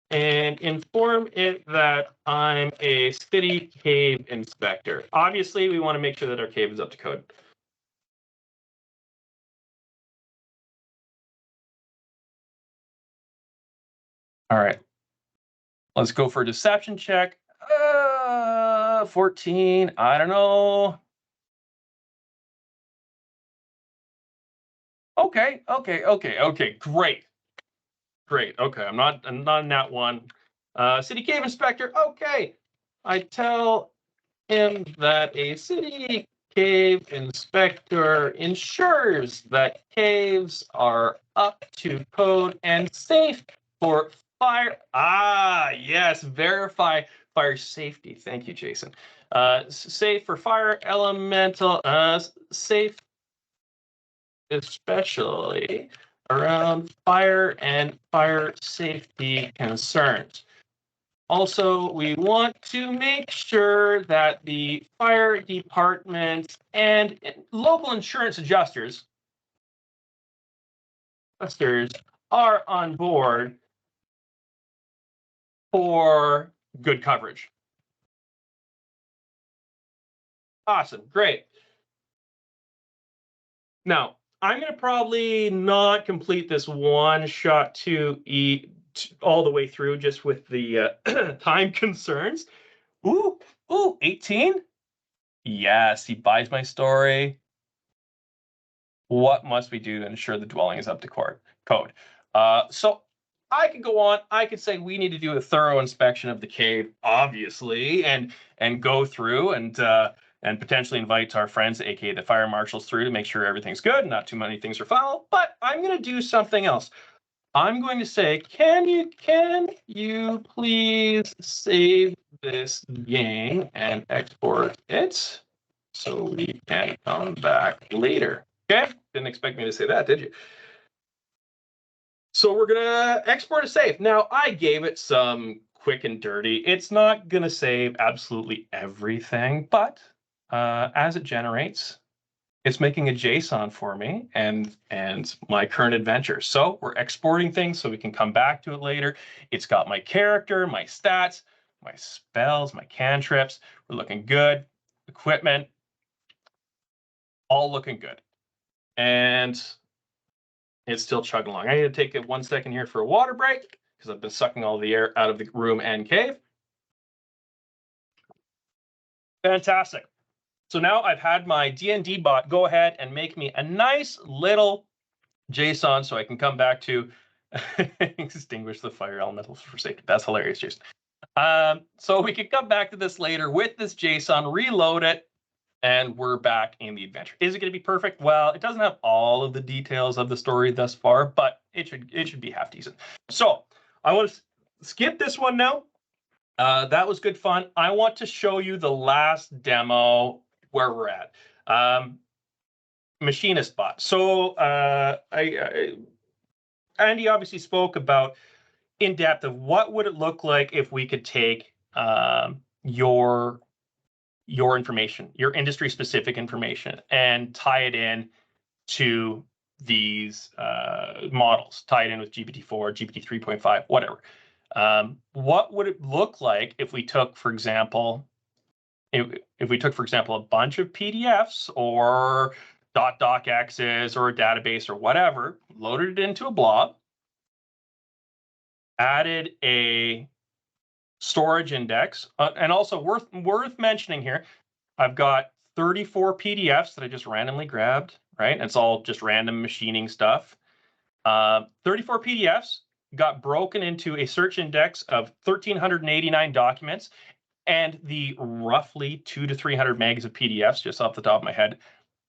and inform it that I'm a city cave inspector. Obviously, we want to make sure that our cave is up to code. All right. Let's go for a deception check. 14. I don't know. Okay. Great. Okay. I'm not in that one. City cave inspector. Okay. I tell him that a city cave inspector ensures that caves are up to code and safe for fire. Ah, yes. Verify fire safety. Thank you, Jason. Safe for fire elemental. Safe especially around fire and fire safety concerns. Also, we want to make sure that the fire department and local insurance adjusters are on board for good coverage. Awesome, great. Now, I'm going to probably not complete this one shot to eat all the way through just with the time concerns. Ooh, 18? Yes, he buys my story. What must we do to ensure the dwelling is up to code? So I could go on. I could say we need to do a thorough inspection of the cave, obviously, and go through and potentially invite our friends, aka the fire marshals, through to make sure everything's good, not too many things are foul. But I'm going to do something else. I'm going to say, can you please save this gang and export it so we can come back later? Okay, didn't expect me to say that, did you? So we're gonna export a save. Now I gave it some quick and dirty. It's not gonna save absolutely everything, but as it generates, it's making a JSON for me and my current adventure. So we're exporting things so we can come back to it later. It's got my character, my stats, my spells, my cantrips. We're looking good. Equipment, all looking good. And it's still chugging along. I need to take it 1 second here for a water break because I've been sucking all the air out of the room and cave. Fantastic. So now I've had my D&D bot go ahead and make me a nice little JSON so I can come back to extinguish the fire elementals for safety. That's hilarious, Jason. So we can come back to this later with this JSON, reload it, and we're back in the adventure. Is it going to be perfect? Well, it doesn't have all of the details of the story thus far, but it should be half decent. So I want to skip this one now. That was good fun. I want to show you the last demo where we're at. Machinist bot. So Andy obviously spoke about in depth of what would it look like if we could take your information, your industry specific information, and tie it in to these models, tie it in with GPT-4, GPT 3.5, whatever. What would it look like if we took, for example, if we took, for example, a bunch of PDFs or .docx's or a database or whatever, loaded it into a blob, added a storage index, and also worth mentioning here, I've got 34 PDFs that I just randomly grabbed, right? It's all just random machining stuff. 34 PDFs got broken into a search index of 1,389 documents, and the roughly 200 to 300 megs of PDFs, just off the top of my head,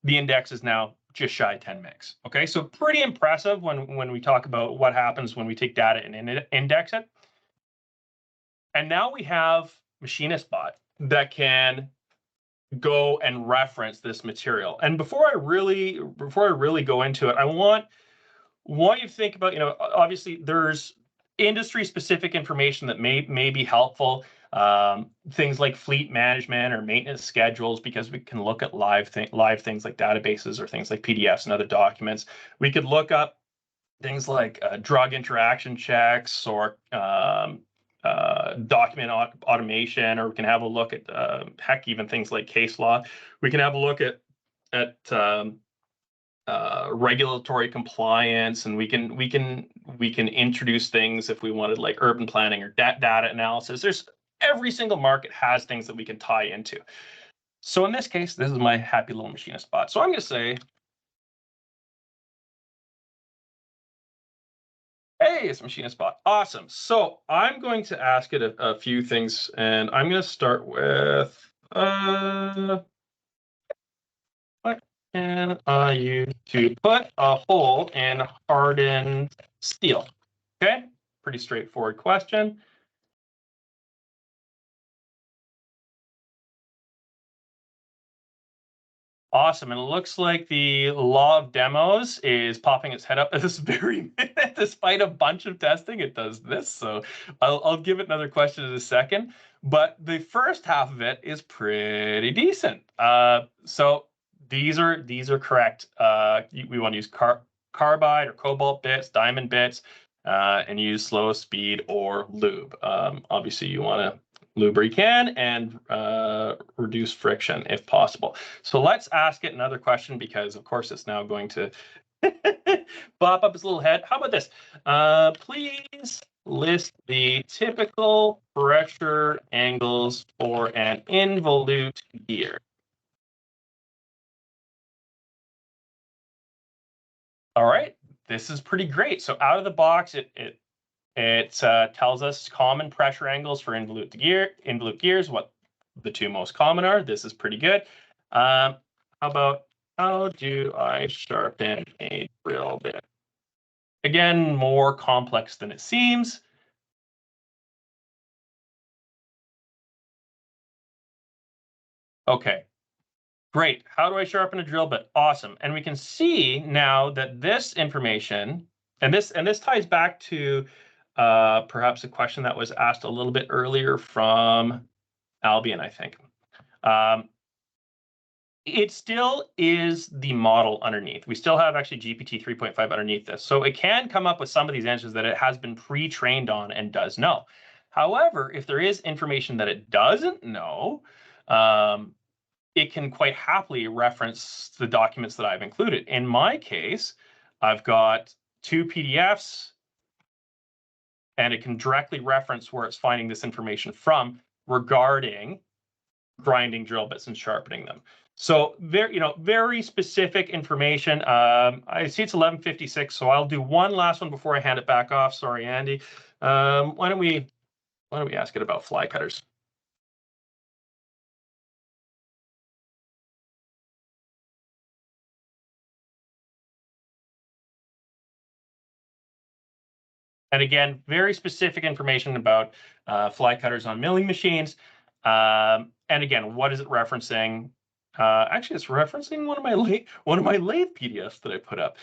the index is now just shy of 10 megs. Okay, so pretty impressive when we talk about what happens when we take data and index it. And now we have Machinist Bot that can go and reference this material. And before I really go into it, I want you to think about, obviously there's industry specific information that may be helpful. Things like fleet management or maintenance schedules, because we can look at live things like databases or things like PDFs and other documents. We could look up things like drug interaction checks or document automation, or we can have a look at heck, even things like case law. We can have a look at regulatory compliance, and we can introduce things if we wanted, like urban planning or data analysis. There's every single market has things that we can tie into. So in this case, this is my happy little Machinist bot. So I'm going to say, hey, it's Machinist bot. Awesome. So I'm going to ask it a few things, and I'm going to start with what can I use to put a hole in hardened steel? Okay, pretty straightforward question. Awesome, and it looks like the law of demos is popping its head up at this very minute. Despite a bunch of testing, it does this. So I'll give it another question in a second. But the first half of it is pretty decent. So these are correct. We want to use carbide or cobalt bits, diamond bits, and use slow speed or lube. Obviously, you want to lubricant and reduce friction if possible. So let's ask it another question, because of course it's now going to pop up its little head. How about this? Please list the typical pressure angles for an involute gear. All right, this is pretty great. So out of the box, it tells us common pressure angles for involute gears, what the two most common are. This is pretty good. How about, how do I sharpen a drill bit? Again, more complex than it seems. Okay, great. How do I sharpen a drill bit? Awesome. And we can see now that this information, and this ties back to perhaps a question that was asked a little bit earlier from Albion, I think. It still is the model underneath. We still have actually GPT 3.5 underneath this. So it can come up with some of these answers that it has been pre-trained on and does know. However, if there is information that it doesn't know, it can quite happily reference the documents that I've included. In my case, I've got 2 PDFs, and it can directly reference where it's finding this information from regarding grinding drill bits and sharpening them. So very specific information. I see it's 11:56, so I'll do one last one before I hand it back off. Sorry, Andy. Why don't we ask it about fly cutters? And again, very specific information about fly cutters on milling machines. And again, what is it referencing? Actually, it's referencing one of my lathe PDFs that I put up.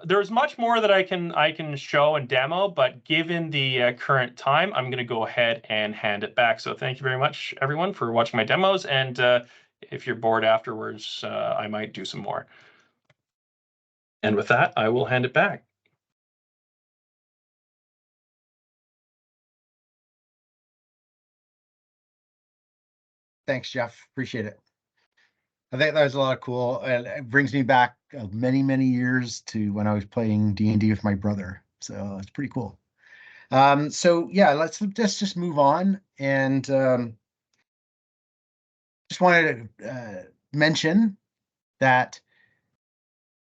There's much more that I can show and demo, but given the current time, I'm going to go ahead and hand it back. So thank you very much, everyone, for watching my demos. And if you're bored afterwards, I might do some more. And with that, I will hand it back. Thanks, Jeff. Appreciate it. I think that was a lot of cool, and it brings me back many, many years to when I was playing D&D with my brother. So it's pretty cool. So yeah, let's just move on, and just wanted to mention that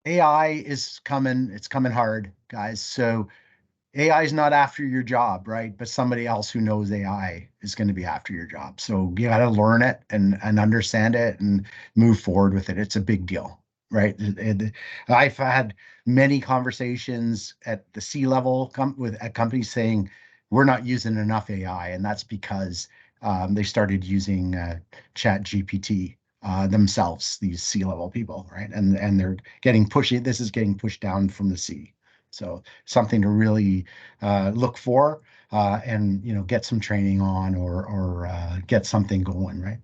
AI is coming. It's coming hard, guys. So AI is not after your job, right? But somebody else who knows AI is going to be after your job. So you got to learn it and understand it and move forward with it. It's a big deal, right? I've had many conversations at the C-level at companies saying we're not using enough AI, and that's because they started using Chat GPT themselves, these C-level people, right? And they're getting pushy. This is getting pushed down from the C. So something to really look for and get some training on or get something going, right?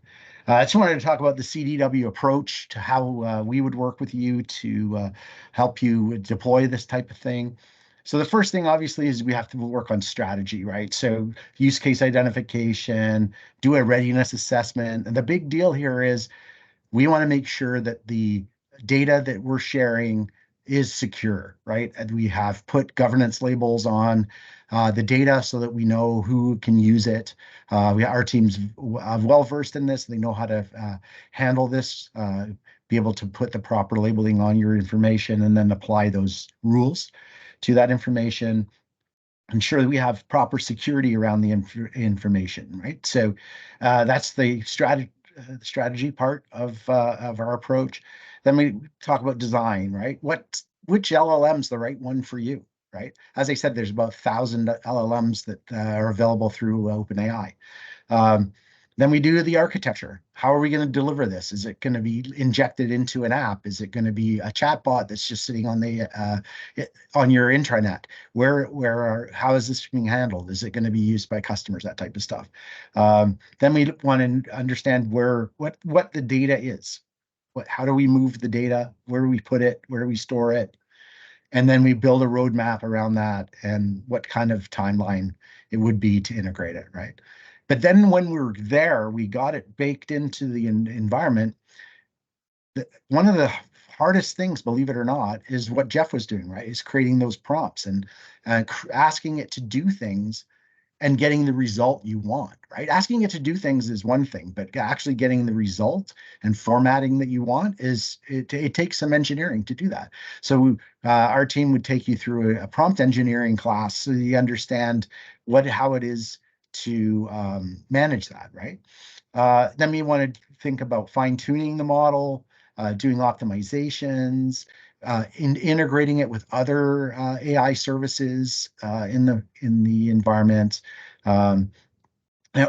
I just wanted to talk about the CDW approach to how we would work with you to help you deploy this type of thing. So the first thing, obviously, is we have to work on strategy, right? So use case identification, do a readiness assessment. And the big deal here is we want to make sure that the data that we're sharing is secure, right? And we have put governance labels on the data so that we know who can use it. Our team's well versed in this. They know how to handle this, be able to put the proper labeling on your information and then apply those rules to that information. Ensure that we have proper security around the information, right? So that's the strategy part of our approach. Then we talk about design, right? Which LLM is the right one for you, right? As I said, there's about 1,000 LLMs that are available through OpenAI. Then we do the architecture. How are we going to deliver this? Is it going to be injected into an app? Is it going to be a chatbot that's just sitting on on your intranet? How is this being handled? Is it going to be used by customers? That type of stuff. Then we want to understand what the data is. How do we move the data? Where do we put it? Where do we store it? And then we build a roadmap around that and what kind of timeline it would be to integrate it, right? But then when we were there, we got it baked into the environment. One of the hardest things, believe it or not, is what Jeff was doing, right? Is creating those prompts and asking it to do things and getting the result you want, right? Asking it to do things is one thing, but actually getting the result and formatting that you want it takes some engineering to do that. So our team would take you through a prompt engineering class so you understand how it is to manage that, right? Then we want to think about fine tuning the model, doing optimizations, integrating it with other AI services in the environment.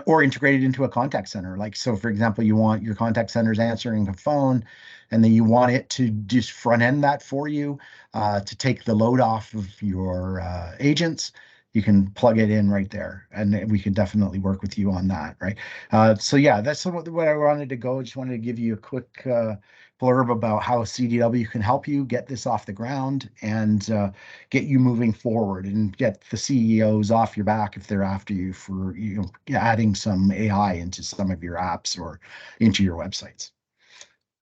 Or integrated into a contact center. Like, so for example, you want your contact centers answering a phone, and then you want it to just front end that for you to take the load off of your agents. You can plug it in right there, and we can definitely work with you on that, right? So yeah, that's what I wanted to go. Just wanted to give you a quick blurb about how CDW can help you get this off the ground and get you moving forward and get the CEOs off your back if they're after you for adding some AI into some of your apps or into your websites.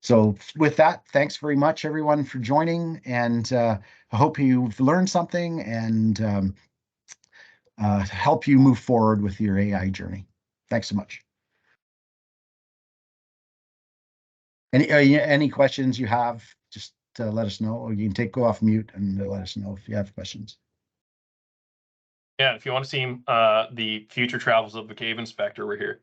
So with that, thanks very much everyone for joining, and I hope you've learned something and help you move forward with your AI journey. Thanks so much. Any questions you have, just let us know, or you can go off mute and let us know if you have questions. Yeah, if you want to see the future travels of the cave inspector, we're here.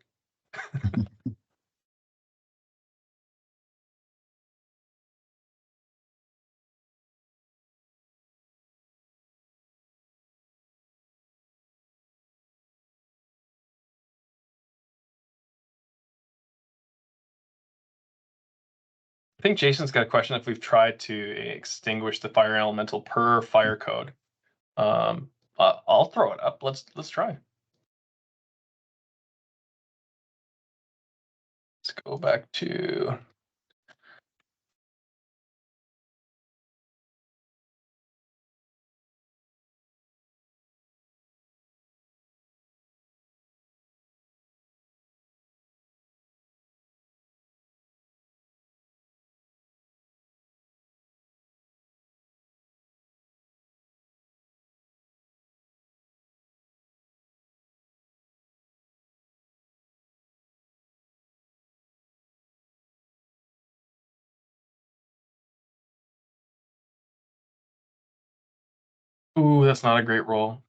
I think Jason's got a question if we've tried to extinguish the fire elemental per fire code. I'll throw it up. Let's try. Let's go back to ooh, that's not a great roll.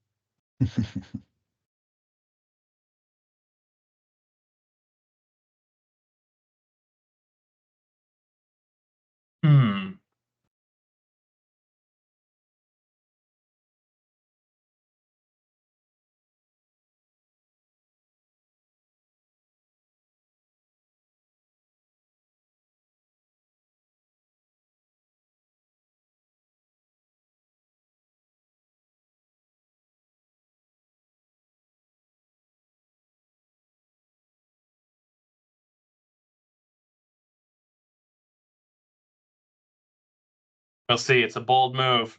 We'll see. It's a bold move.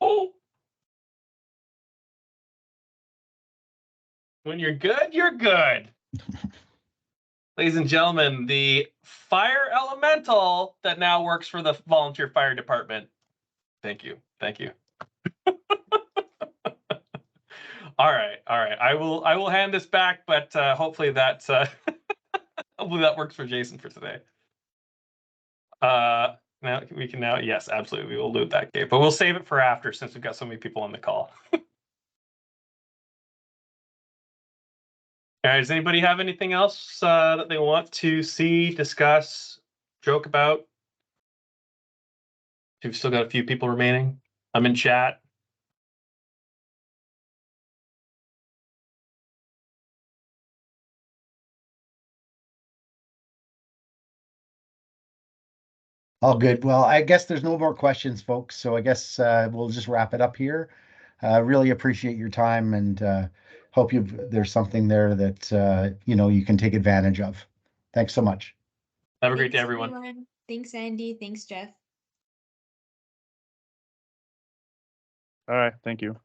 Oh. When you're good, you're good. Ladies and gentlemen, the fire elemental that now works for the volunteer fire department. Thank you. Thank you. All right. I will hand this back, but hopefully that's hopefully that works for Jason for today. Now we can yes, absolutely, we will loot that cave, but we'll save it for after since we've got so many people on the call. All right, does anybody have anything else that they want to see, discuss, joke about? We've still got a few people remaining. I'm in chat. All good. Well, I guess there's no more questions, folks. So I guess we'll just wrap it up here. Really appreciate your time, and hope there's something there that you can take advantage of. Thanks so much. Have a great day, everyone. Thanks, Andy. Thanks, Jeff. All right. Thank you.